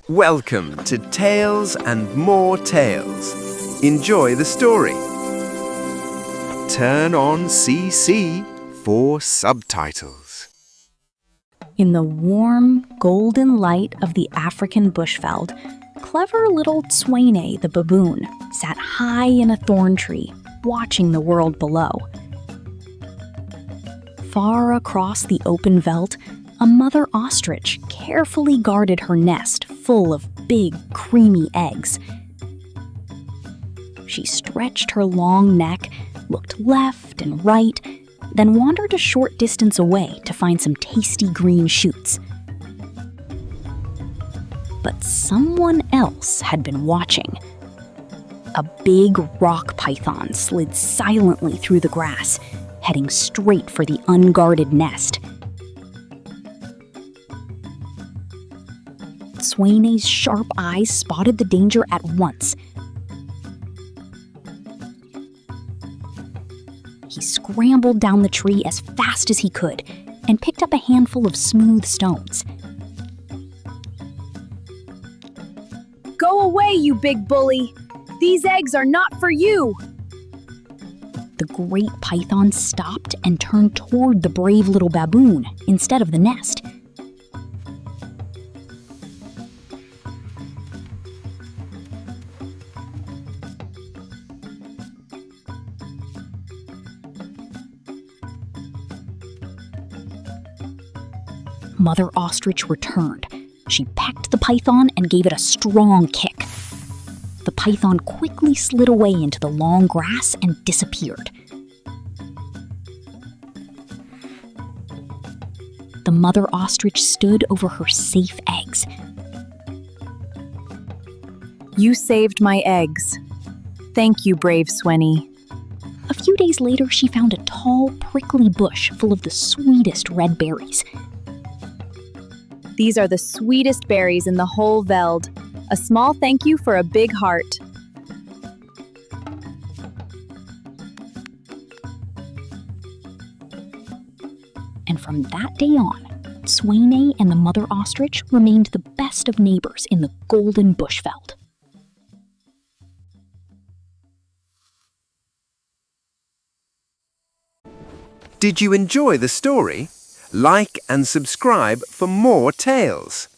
Welcome to Tales and More Tales. Enjoy the story. Turn on CC for subtitles. In the warm, golden light of the African bushveld, clever little Tswene the baboon sat high in a thorn tree, watching the world below. Far across the open veldt, a mother ostrich carefully guarded her nest full of big, creamy eggs. She stretched her long neck, looked left and right, then wandered a short distance away to find some tasty green shoots. But someone else had been watching. A big rock python slid silently through the grass, heading straight for the unguarded nest. Tswene's sharp eyes spotted the danger at once. He scrambled down the tree as fast as he could and picked up a handful of smooth stones. Go away, you big bully! These eggs are not for you! The great python stopped and turned toward the brave little baboon instead of the nest. Mother Ostrich returned. She pecked the python and gave it a strong kick. The python quickly slid away into the long grass and disappeared. The mother ostrich stood over her safe eggs. You saved my eggs. Thank you, brave Tswene. A few days later, she found a tall, prickly bush full of the sweetest red berries. These are the sweetest berries in the whole veld. A small thank you for a big heart. And from that day on, Tswene and the mother ostrich remained the best of neighbors in the golden bushveld. Did you enjoy the story? Like and subscribe for more tales.